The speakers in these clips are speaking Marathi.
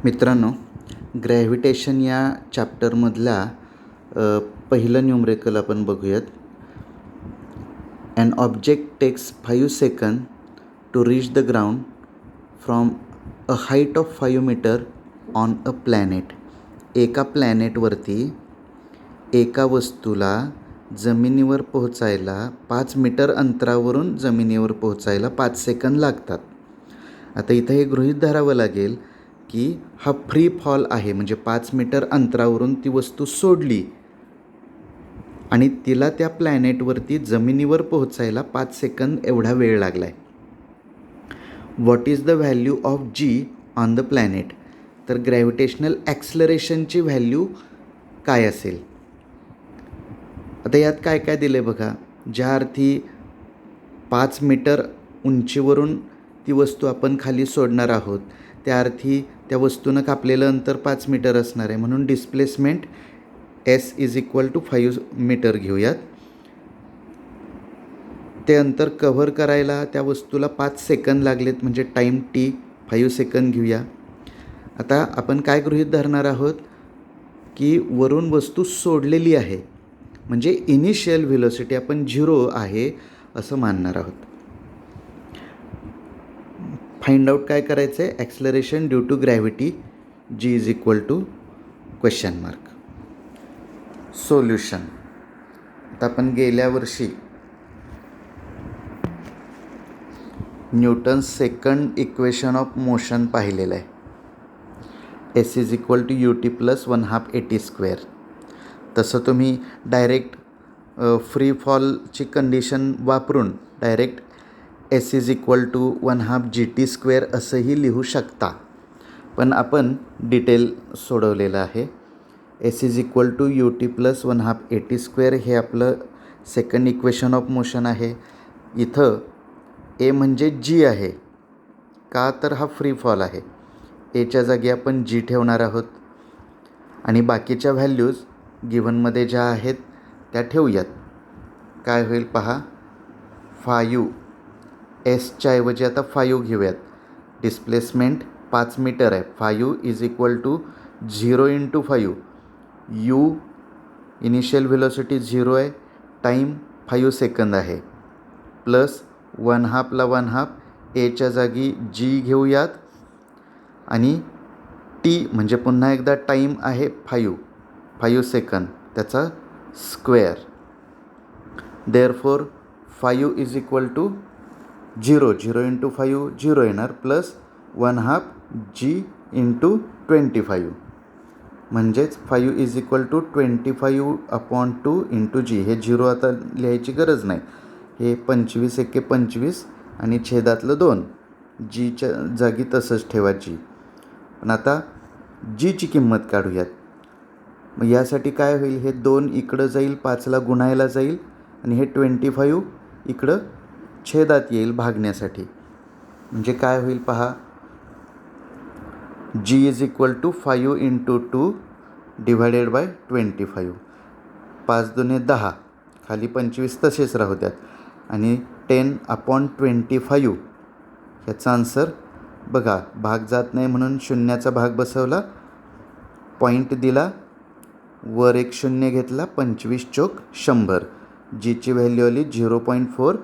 मित्रांनो, ग्रॅव्हिटेशन या चॅप्टरमधल्या पहिलं न्यूमरिकल आपण बघूयात. An object takes 5 second to reach the ground from a height of 5 metre on a planet. एका प्लॅनेटवरती एका वस्तूला जमिनीवर पोहोचायला 5 मीटर अंतरावरून जमिनीवर पोहोचायला 5 सेकंद लागतात. आता इथं हे गृहीत धरावं लागेल की हा फ्री फॉल आहे, म्हणजे 5 मीटर अंतरावरून ती वस्तू सोडली आणि तिला त्या प्लॅनेटवरती जमिनीवर पोहोचायला 5 सेकंद एवढा वेळ लागला आहे. What is the value of g on the planet? तर ग्रॅव्हिटेशनल ॲक्सलरेशनची व्हॅल्यू काय असेल? आता यात काय काय दिलं आहे बघा. ज्या अर्थी 5 मीटर उंचीवरून ती वस्तू आपण खाली सोडणार आहोत, त्या अर्थी त्या वस्तूनं कापलेलं अंतर 5 मीटर असणार आहे, म्हणून displacement s is equal to 5 metre घेऊयात. ते अंतर कव्हर करायला त्या वस्तूला 5 सेकंद लागलेत, म्हणजे टाईम टी 5 सेकंद घेऊया. आता आपण काय गृहीत धरणार आहोत की वरून वस्तू सोडलेली आहे, म्हणजे इनिशियल व्हेलॉसिटी आपण 0 आहे असं मानणार आहोत. फाइंड आउट काय करायचं आहे? Acceleration due to gravity g is equal to question mark. Solution. आता आपण गेल्या वर्षी Newton's second equation of motion पाहिलेलं आहे. S is equal to u t plus 1/2 AT square. तसं तुम्ही डायरेक्ट फ्री फॉलची कंडिशन वापरून direct s is equal to 1/2 GT square असंही लिहू शकता, पण आपण डिटेल सोडवलेलं आहे. S is equal to u t plus 1/2 AT square हे आपलं सेकंड इक्वेशन ऑफ मोशन आहे. इथं ए म्हणजे जी आहे, का तर हा फ्री फॉल आहे. एच्या जागी आपण जी ठेवणार आहोत आणि बाकीच्या व्हॅल्यूज गिव्हनमध्ये ज्या आहेत त्या ठेवूयात. काय होईल पहा. 5 एसच्या ऐवजी आता 5 घेऊयात. डिस्प्लेसमेंट 5 मीटर आहे. 5 is equal to 0 × 5. U initial velocity 0 आहे, टाईम 5 सेकंद आहे, प्लस 1/2 ला 1/2 एच्या जागी जी घेऊयात आणि टी म्हणजे पुन्हा एकदा टाईम आहे 5 सेकंद, त्याचा square. Therefore 5 is equal to 0 × 5 0 येणार, प्लस 1/2 जी × 25, म्हणजेच 5 इज इक्वल टू 25/2 × जी. हे 0 आता लिहायची गरज नाही, हे 25 एके 25 आणि छेदातलं 2, जीच्या जागी तसंच ठेवा जी. पण आता जीची किंमत काढूयात. मग यासाठी काय होईल, हे 2 इकडं जाईल, 5ला गुणायला जाईल आणि हे 25 इकडं छेदात येईल भागण्यासाठी. म्हणजे काय होईल पहा. G is equal to 5 × 2 divided by 25. 5 दुने 10, खाली 25 तसेच राहू द्यात, आणि 10/25. ह्याचा आन्सर बघा, भाग जात नाही म्हणून शून्याचा भाग बसवला, पॉईंट दिला, वर एक शून्य घेतला, 25 चोक 100. जीची व्हॅल्यू आली 0.4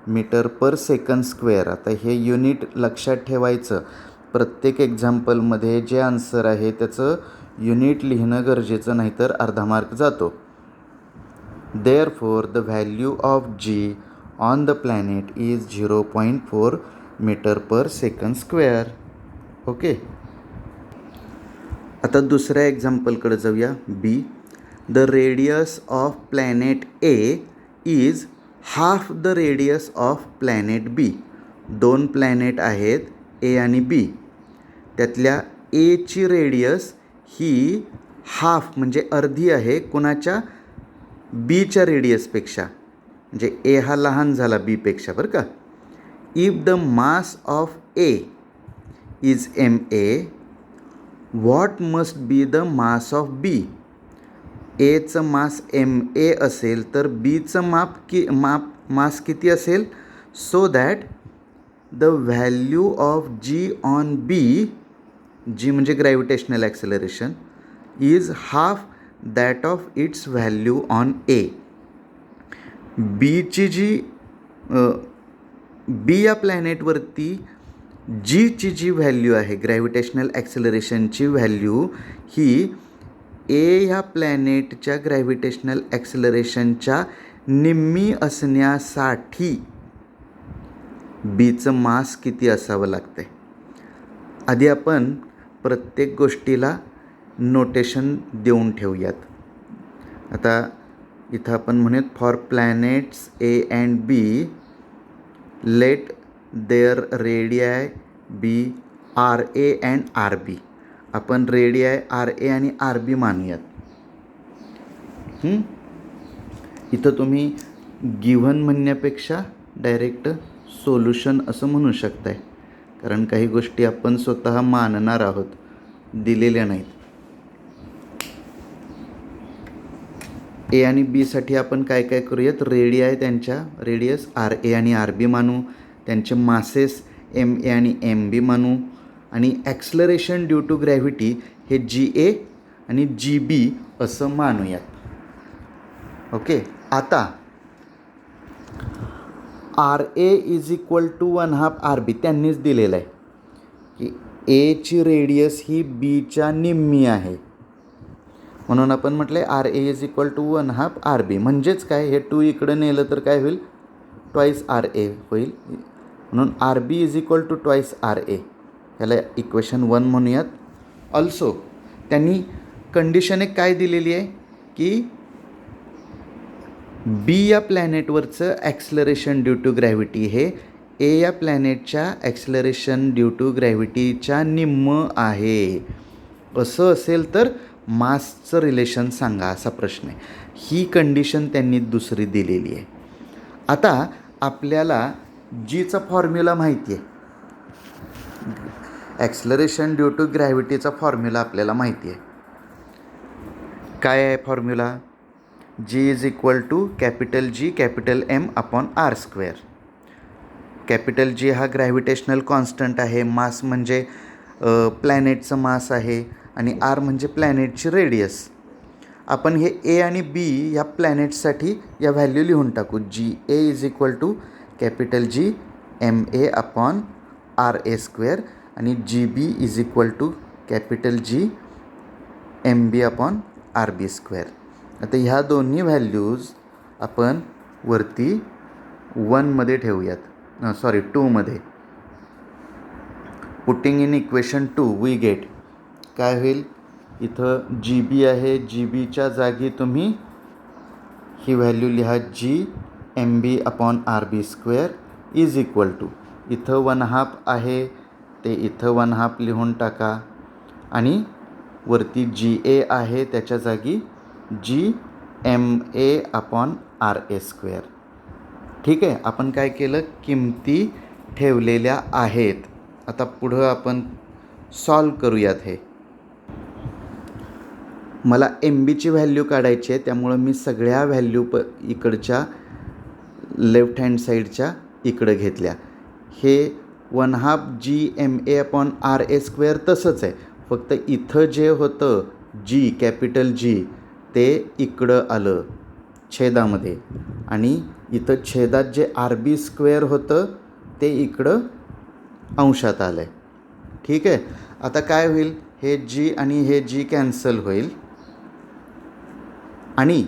मीटर पर सेकंद स्क्वेअर. आता हे युनिट लक्षात ठेवायचं. प्रत्येक एक्झाम्पलमध्ये जे आन्सर आहे त्याचं युनिट लिहिणं गरजेचं, नाहीतर अर्धा मार्क जातो. Therefore the value of g on the planet is 0.4 metre per second square. Okay. आता दुसऱ्या एक्झाम्पलकडे जाऊया. B. The radius of planet A is half the radius of planet B. 2 planet आहेत, ए आणि बी. त्यातल्या एची रेडियस ही हाफ म्हणजे अर्धी आहे कुणाच्या? बीच्या रेडियसपेक्षा. म्हणजे ए हा लहान झाला बीपेक्षा, बरं का. If the mass of A is ma, what must be the mass of B? एचं मास ma असेल तर बीचं मास किती असेल? So that the value of g on B g म्हणजे gravitational acceleration, is half that of its value on A. बीची जी बी या प्लॅनेटवरती जीची जी व्हॅल्यू आहे ग्रॅव्हिटेशनल ॲक्सेलरेशनची व्हॅल्यू ही ए ह्या प्लॅनेटच्या ग्रॅव्हिटेशनल ॲक्सेलरेशनच्या निम्मी असण्यासाठी बीचं मास किती असावं लागतं आहे. आधी आपण प्रत्येक गोष्टीला नोटेशन देऊन ठेवूयात. आता इथं आपण म्हणूयात for planets A and B let their radii be R A and R B. आपण रेडियाय आर ए आणि आर बी मानूयात. इथं तुम्ही गिव्हन म्हणण्यापेक्षा डायरेक्ट सोल्युशन असं म्हणू शकताय, कारण काही गोष्टी आपण स्वतः मानणार आहोत, दिलेल्या नाहीत. ए आणि बीसाठी आपण काय काय करूयात, रेडियाय त्यांच्या रेडियस आर ए आणि आर बी मानू, त्यांचे मासेस एम ए आणि एम बी मानू, आणि ॲक्सलरेशन ड्यू टू ग्रॅव्हिटी हे जी ए आणि जी बी असं मानूयात. ओके. आता r a is equal to 1/2 r b त्यांनीच दिलेलं आहे की एची रेडियस ही बीच्या निम्मी आहे, म्हणून आपण म्हटलं आहे r a is equal to 1/2 r b. म्हणजेच काय, हे 2 इकडं नेलं तर काय होईल, ट्वाईस आर ए होईल. म्हणून R B is equal to twice R A. याला इक्वेशन 1 म्हणूयात. ऑल्सो त्यांनी कंडिशन एक काय दिलेली आहे की बी या प्लॅनेटवरचं ॲक्सलरेशन ड्यू टू ग्रॅव्हिटी हे ए या प्लॅनेटच्या ॲक्सलरेशन ड्यू टू ग्रॅव्हिटीच्या निम्मं आहे. असं असेल तर मासचं रिलेशन सांगा असा प्रश्न आहे. ही कंडिशन त्यांनी दुसरी दिलेली आहे. आता आपल्याला जीचा फॉर्म्युला माहिती आहे, ॲक्सलरेशन ड्यू टू ग्रॅव्हिटीचा फॉर्म्युला आपल्याला माहिती आहे. काय आहे formula, g is equal to capital G capital M upon R square. Capital G हा ग्रॅव्हिटेशनल कॉन्स्टंट आहे, मास म्हणजे प्लॅनेटचं मास आहे, आणि आर म्हणजे प्लॅनेटची रेडियस. आपण हे ए आणि बी या प्लॅनेटसाठी या व्हॅल्यू लिहून टाकू. G A is equal to capital G M A upon R A square, आणि g B is equal to capital G M B upon R B square. आता ह्या दोन्ही व्हॅल्यूज आपण वरती 1मध्ये ठेवूयात, 2मध्ये. Putting in equation 2 we get काय होईल, इथं जी बी आहे, जी बीच्या जागी तुम्ही ही व्हॅल्यू लिहा, g M B upon R B square is equal to, इथं 1/2 आहे ते इथं 1/2 लिहून टाका, आणि वरती जी ए आहे त्याच्या जागी g M A upon R A square. ठीक आहे. आपण काय केलं, किमती ठेवलेल्या आहेत. आता पुढं आपण सॉल्व करूयात. हे मला एम बीची व्हॅल्यू काढायची आहे, त्यामुळं मी सगळ्या व्हॅल्यू इकडच्या लेफ्ट हँड साईडच्या इकडं घेतल्या. हे 1/2 g M A upon R A square तसंच आहे, फक्त इथं जे होतं जी कॅपिटल जी ते इकडं आलं छेदामध्ये, आणि इथं छेदात जे आर बी स्क्वेअर होतं ते इकडं अंशात आलं आहे. ठीक आहे. आता काय होईल, हे जी आणि हे जी कॅन्सल होईल, आणि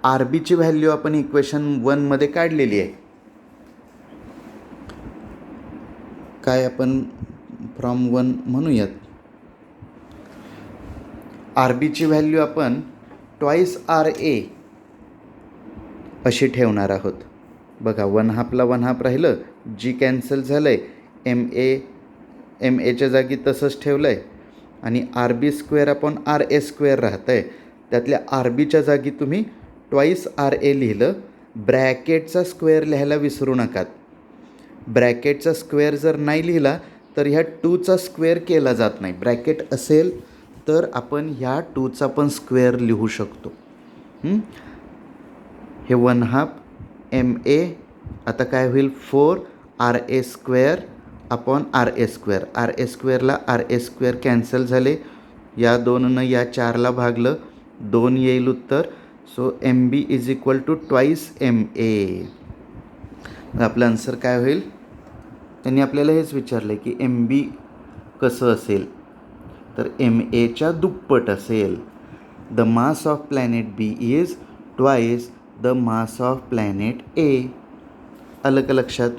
आर बीची व्हॅल्यू आपण इक्वेशन 1मध्ये काढलेली आहे. काय आपण फ्रॉम 1 म्हणूयात. आर बीची व्हॅल्यू आपण ट्वाईस आर ए अशी ठेवणार आहोत. बघा 1/2ला 1/2 राहिलं, जी कॅन्सल झालं आहे, एम एच्या जागी तसंच ठेवलं आहे, आणि R B square upon R A square राहतं आहे. त्यातल्या आर बीच्या जागी तुम्ही ट्वाईस आर ए लिहिलं. ब्रॅकेटचा स्क्वेअर लिहायला विसरू नका. ब्रॅकेटचा स्क्वेअर जर नाही लिहिला तर ह्या 2चा स्क्वेअर केला जात नाही. ब्रॅकेट असेल तर आपण ह्या 2चा पण स्क्वेअर लिहू शकतो. हे 1/2 एम ए आता काय होईल, 4 r A square upon R A square. R a स्क्वेअरला आर ए स्क्वेअर कॅन्सल झाले, या 2नं या 4ला भागलं, 2 येईल उत्तर. So m b is equal to twice m a. आपलं आन्सर काय होईल? त्यांनी आपल्याला हेच विचारलं आहे की एम बी कसं असेल, तर एम एच्या दुप्पट असेल. The mass of planet b is twice the mass of planet a. आलं का लक्षात?